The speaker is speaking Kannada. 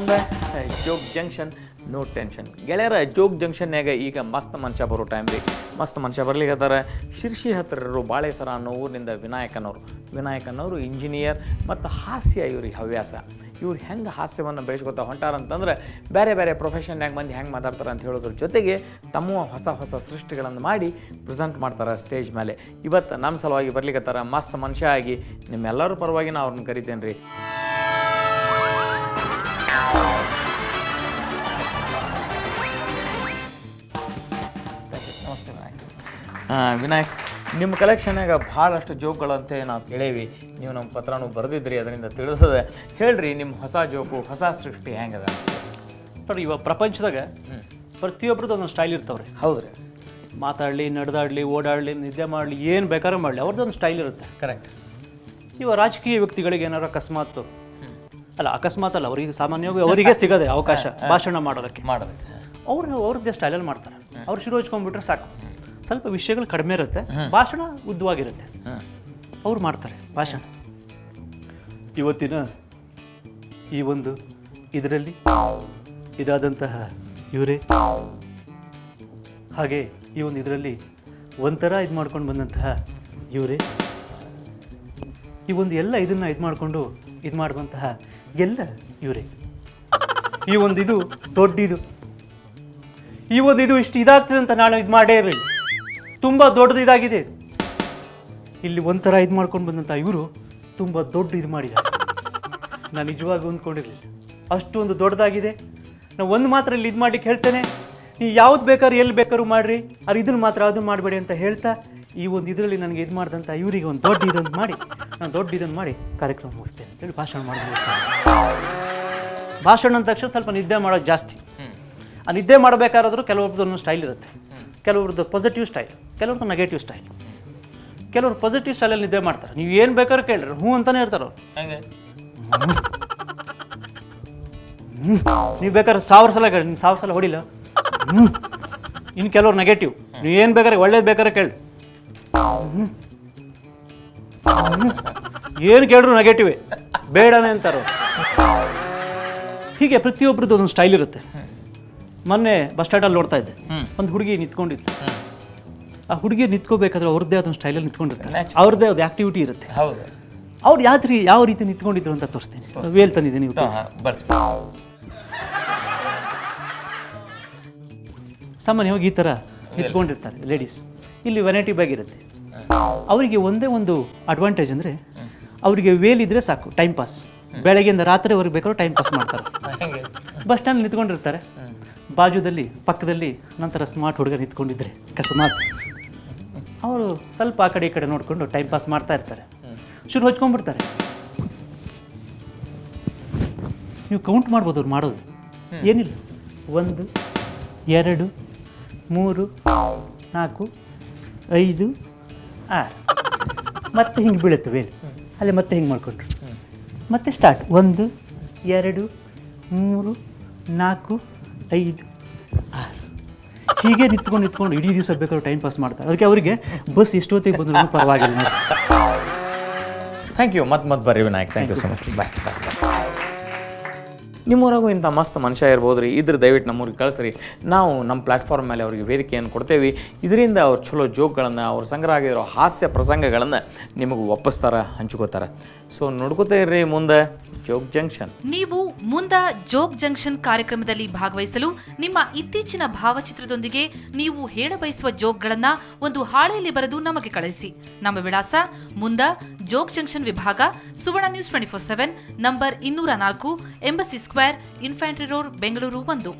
ಮುಂದೆ ಜೋಗ್ ಜಂಕ್ಷನ್ ನೋ ಟೆನ್ಷನ್ ಗೆಳೆಯರ ಜೋಗ್ ಜಂಕ್ಷನ್ಯಾಗ ಈಗ ಮಸ್ತ್ ಮನುಷ್ಯ ಬರೋ ಟೈಮ್ ರೀ ಮಸ್ತ್ ಮನುಷ್ಯ ಬರ್ಲಿಕ್ಕತ್ತಾರ ಶಿರ್ಷಿ ಹತ್ತಿರ ಇರೋ ಬಾಳೆಸರ ಅನ್ನೋ ಊರಿನಿಂದ ವಿನಾಯಕನವರು ಇಂಜಿನಿಯರ್ ಮತ್ತು ಹಾಸ್ಯ ಇವ್ರಿಗೆ ಹವ್ಯಾಸ ಇವ್ರು ಹೆಂಗೆ ಹಾಸ್ಯವನ್ನು ಬೆಳೆಸ್ಕೊತಾ ಹೊಂಟಾರಂತಂದ್ರೆ ಬೇರೆ ಬೇರೆ ಪ್ರೊಫೆಷನ್ಯಾಗ ಮಂದಿ ಹೆಂಗೆ ಮಾತಾಡ್ತಾರೆ ಅಂತ ಹೇಳೋದ್ರ ಜೊತೆಗೆ ತಮ್ಮ ಹೊಸ ಸೃಷ್ಟಿಗಳನ್ನು ಮಾಡಿ ಪ್ರೆಸೆಂಟ್ ಮಾಡ್ತಾರೆ ಸ್ಟೇಜ್ ಮೇಲೆ ಇವತ್ತು ನಮ್ಮ ಸಲುವಾಗಿ ಬರ್ಲಿಕ್ಕತ್ತಾರ ಮಸ್ತ್ ಮನುಷ್ಯ ಆಗಿ ನಿಮ್ಮೆಲ್ಲರ ಪರವಾಗಿ ನಾನು ಅವ್ರನ್ನ ಕರಿತೇನೆ ರೀ ನಮಸ್ತೆ ವಿನಾಯಕ್ ನಿಮ್ಮ ಕಲೆಕ್ಷನ್ಯಾಗ ಭಾಳಷ್ಟು ಜೋಕ್ಗಳಂತೆ ನಾವು ಕೇಳೇವಿ ನೀವು ನಮ್ಮ ಪತ್ರನೂ ಬರೆದಿದ್ರಿ ಅದರಿಂದ ತಿಳಿಸದೆ ಹೇಳ್ರಿ ನಿಮ್ಮ ಹೊಸ ಜೋಕು ಹೊಸ ಸೃಷ್ಟಿ ಹೆಂಗದ ನೋಡ್ರಿ ಇವಾಗ ಪ್ರಪಂಚದಾಗ ಪ್ರತಿಯೊಬ್ರದ್ದು ಒಂದೊಂದು ಸ್ಟೈಲ್ ಇರ್ತಾವ್ರಿ ಹೌದು ರೀ ಮಾತಾಡಲಿ ನಡೆದಾಡಲಿ ಓಡಾಡಲಿ ನಿದ್ದೆ ಮಾಡಲಿ ಏನು ಬೇಕಾದ್ರೂ ಮಾಡಲಿ ಅವ್ರದ್ದೊಂದು ಸ್ಟೈಲ್ ಇರುತ್ತೆ ಕರೆಕ್ಟ್ ಇವಾಗ ರಾಜಕೀಯ ವ್ಯಕ್ತಿಗಳಿಗೆ ಏನಾರು ಅಕಸ್ಮಾತ್ ಅಲ್ಲ ಅವ್ರಿಗೆ ಸಾಮಾನ್ಯವಾಗಿ ಅವರಿಗೆ ಸಿಗದೆ ಅವಕಾಶ ಭಾಷಣ ಮಾಡೋದಕ್ಕೆ ಅವ್ರದ್ದೇ ಸ್ಟೈಲಲ್ಲಿ ಮಾಡ್ತಾರೆ ಅವ್ರು ಶುರು ಹಚ್ಕೊಂಡ್ಬಿಟ್ರೆ ಸಾಕು ಸ್ವಲ್ಪ ವಿಷಯಗಳು ಕಡಿಮೆ ಇರುತ್ತೆ ಭಾಷಣ ಉದ್ದವಾಗಿರುತ್ತೆ ಅವ್ರು ಮಾಡ್ತಾರೆ ಭಾಷಣ ಇವತ್ತಿನ ಈ ಒಂದು ಇದರಲ್ಲಿ ಇದಾದಂತಹ ಇವರೇ ಹಾಗೆ ಈ ಒಂದು ಇದರಲ್ಲಿ ಒಂಥರ ಇದು ಮಾಡ್ಕೊಂಡು ಬಂದಂತಹ ಇವರೇ ಈ ಒಂದು ಎಲ್ಲ ಇದನ್ನು ಇದು ಮಾಡಿಕೊಂಡು ಇದು ಮಾಡುವಂತಹ ಎಲ್ಲ ಇವರೇ ಈ ಒಂದು ಇದು ದೊಡ್ಡ ಈ ಒಂದು ಇದು ಇಷ್ಟು ಇದಾಗ್ತದೆ ಅಂತ ನಾನು ಇದು ಮಾಡೇ ಇರಲಿಲ್ಲ ತುಂಬ ದೊಡ್ಡದು ಇದಾಗಿದೆ ಇಲ್ಲಿ ಒಂಥರ ಇದು ಮಾಡ್ಕೊಂಡು ಬಂದಂಥ ಇವರು ತುಂಬ ದೊಡ್ಡ ಇದು ಮಾಡಿದ್ದಾರೆ ನಾನು ನಿಜವಾಗಿ ಅಂದ್ಕೊಂಡಿರಲಿಲ್ಲ ಅಷ್ಟೊಂದು ದೊಡ್ಡದಾಗಿದೆ ನಾವು ಒಂದು ಮಾತ್ರ ಇಲ್ಲಿ ಇದು ಮಾಡ್ಲಿಕ್ಕೆ ಹೇಳ್ತೇನೆ ನೀವು ಯಾವ್ದು ಬೇಕಾದ್ರೂ ಎಲ್ಲಿ ಬೇಕಾದ್ರೂ ಮಾಡಿರಿ ಅವ್ರು ಇದನ್ನು ಮಾತ್ರ ಅದನ್ನು ಮಾಡಬೇಡಿ ಅಂತ ಹೇಳ್ತಾ ಈ ಒಂದು ಇದರಲ್ಲಿ ನನಗೆ ಇದು ಮಾಡಿದಂಥ ಇವರಿಗೆ ಒಂದು ದೊಡ್ಡ ಇದನ್ನು ಮಾಡಿ ನಾನು ದೊಡ್ಡ ಇದನ್ನು ಮಾಡಿ ಕಾರ್ಯಕ್ರಮ ಮುಗಿಸ್ತೇನೆ ಅಂತೇಳಿ ಭಾಷಣ ಮಾಡಿದ್ವಿ ಭಾಷಣ ಅಂದ ತಕ್ಷಣ ಸ್ವಲ್ಪ ನಿದ್ದೆ ಮಾಡೋದು ಜಾಸ್ತಿ ಆ ನಿದ್ದೆ ಮಾಡಬೇಕಾದ್ರೂ ಕೆಲವೊಬ್ರದ್ದು ಸ್ಟೈಲ್ ಇರುತ್ತೆ ಕೆಲವ್ರದ್ದು ಪಾಸಿಟಿವ್ ಸ್ಟೈಲ್ ಕೆಲವ್ರದ್ದು ನೆಗೆಟಿವ್ ಸ್ಟೈಲ್ ಕೆಲವ್ರು ಪಾಸಿಟಿವ್ ಸ್ಟೈಲಲ್ಲಿ ನಿದ್ದೆ ಮಾಡ್ತಾರೆ ನೀವು ಏನು ಬೇಕಾದ್ರೂ ಕೇಳ್ರಿ ಹ್ಞೂ ಅಂತಾನೆ ಇರ್ತಾರೆ ಅವ್ರು ಹೆಂಗೆ ನೀವು ಬೇಕಾದ್ರೆ 1000 ಸಲ ಕೇಳಿ 1000 ಸಲ ಹೊಡಿಲ್ಲ ಇನ್ನು ಕೆಲವ್ರು ನೆಗೆಟಿವ್ ನೀವು ಏನು ಬೇಕಾದ್ರೆ ಒಳ್ಳೇದು ಬೇಕಾದ್ರೆ ಕೇಳಿ ಏನು ಕೇಳಿದ್ರು ನೆಗೆಟಿವೇ ಬೇಡನೇ ಅಂತಾರೆ ಹೀಗೆ ಪ್ರತಿಯೊಬ್ಬರದ್ದು ಒಂದೊಂದು ಸ್ಟೈಲ್ ಇರುತ್ತೆ ಮೊನ್ನೆ ಬಸ್ ಸ್ಟ್ಯಾಂಡಲ್ಲಿ ನೋಡ್ತಾ ಇದ್ದೆ ಒಂದು ಹುಡುಗಿ ನಿಂತ್ಕೊಂಡಿತ್ತು ಆ ಹುಡುಗಿ ನಿಂತ್ಕೋಬೇಕಾದ್ರೆ ಅವ್ರದ್ದೇ ಅದೊಂದು ಸ್ಟೈಲಲ್ಲಿ ನಿಂತ್ಕೊಂಡಿರ್ತಾರೆ ಅವ್ರದ್ದೇ ಅದು ಆಕ್ಟಿವಿಟಿ ಇರುತ್ತೆ ಹೌದು ಅವ್ರು ಯಾವ ರೀತಿ ನಿಂತ್ಕೊಂಡಿದ್ರು ಅಂತ ತೋರಿಸ್ತೀನಿ ವೇಲ್ ತಂದಿದ್ದೀನಿ ಸಾಮಾನ್ಯವಾಗಿ ಈ ಥರ ನಿಂತ್ಕೊಂಡಿರ್ತಾರೆ ಲೇಡೀಸ್ ಇಲ್ಲಿ ವೆರೈಟಿ ಬ್ಯಾಗ್ ಇರುತ್ತೆ ಅವರಿಗೆ ಒಂದೇ ಒಂದು ಅಡ್ವಾಂಟೇಜ್ ಅಂದರೆ ಅವರಿಗೆ ವೇಲ್ ಇದ್ರೆ ಸಾಕು ಟೈಮ್ ಪಾಸ್ ಬೆಳಗ್ಗೆಯಿಂದ ರಾತ್ರಿವರೆಗೆ ಬೇಕಾದ್ರೂ ಟೈಮ್ ಪಾಸ್ ಮಾಡ್ತಾರೆ ಬಸ್ ಸ್ಟ್ಯಾಂಡ್ ನಿಂತ್ಕೊಂಡಿರ್ತಾರೆ ಬಾಜುದಲ್ಲಿ ಪಕ್ಕದಲ್ಲಿ ನಂತರ ಸ್ಮಾರ್ಟ್ ಹುಡುಗ ನಿಂತ್ಕೊಂಡಿದ್ರೆ ಅಕಸ್ಮಾತ್ ಅವರು ಸ್ವಲ್ಪ ಆ ಕಡೆ ಈ ಕಡೆ ನೋಡಿಕೊಂಡು ಟೈಮ್ ಪಾಸ್ ಮಾಡ್ತಾ ಇರ್ತಾರೆ ಶುರು ಹಚ್ಕೊಂಡ್ಬಿಡ್ತಾರೆ ನೀವು ಕೌಂಟ್ ಮಾಡ್ಬೋದು ಅವ್ರು ಮಾಡೋದು ಏನಿಲ್ಲ 1 2 3 4 5 6 ಮತ್ತೆ ಹಿಂಗೆ ಬೀಳುತ್ತೆ ವೇಲ್ ಅಲ್ಲಿ ಮತ್ತೆ ಹಿಂಗೆ ಮಾಡಿಕೊಂಡ್ರು ಮತ್ತೆ ಸ್ಟಾರ್ಟ್ 1 2 3 4 5 6 ಹೀಗೆ ನಿಂತ್ಕೊಂಡು ಇಡೀ ದಿವಸ ಬೇಕಾದ್ರೂ ಟೈಮ್ ಪಾಸ್ ಮಾಡ್ತಾರೆ ಅದಕ್ಕೆ ಅವರಿಗೆ ಬಸ್ ಎಷ್ಟೊತ್ತಿಗೆ ಬಂದರೂ ಪರವಾಗಿಲ್ಲ ಥ್ಯಾಂಕ್ ಯು ಮತ್ತೆ ಬರ್ರಿ Vinayak thank you so much bye ನಿಮ್ಮೂರಾಗೂ ಇಂಥ ಮಸ್ತ್ ಮನುಷ್ಯ ಇರ್ಬೋದು ರೀ ಇದ್ರ ದಯವಿಟ್ಟು ನಮ್ಮೂರಿಗೆ ಕಳಿಸ್ರಿ ನಾವು ನಮ್ಮ ಪ್ಲ್ಯಾಟ್ಫಾರ್ಮ್ ಮೇಲೆ ಅವ್ರಿಗೆ ವೇದಿಕೆಯನ್ನು ಕೊಡ್ತೇವೆ ಇದರಿಂದ ಅವ್ರು ಚಲೋ ಜೋಕ್ಗಳನ್ನು ಅವ್ರ ಸಂಗ್ರಹ ಆಗಿರೋ ಹಾಸ್ಯ ಪ್ರಸಂಗಗಳನ್ನು ನಿಮಗೆ ಒಪ್ಪಿಸ್ತಾರೆ ಹಂಚ್ಕೋತಾರೆ ಸೊ ನೋಡ್ಕೋತಾ ಇರ್ರಿ ಮುಂದೆ ಜೋಗ್ ಜಂಕ್ಷನ್. ನೀವು ಮುಂದೆ ಜೋಗ್ ಜಂಕ್ಷನ್ ಕಾರ್ಯಕ್ರಮದಲ್ಲಿ ಭಾಗವಹಿಸಲು ನಿಮ್ಮ ಇತ್ತೀಚಿನ ಭಾವಚಿತ್ರದೊಂದಿಗೆ ನೀವು ಹೇಳಬಯಸುವ ಜೋಕ್ಗಳನ್ನ ಒಂದು ಹಾಳೆಯಲ್ಲಿ ಬರೆದು ನಮಗೆ ಕಳಿಸಿ. ನಮ್ಮ ವಿಳಾಸ ಮುಂದ ಜೋಗ್ ಜಂಕ್ಷನ್ ವಿಭಾಗ, Suvarna news 24/7, number 204, embassy square, infantry road, Bengaluru 1.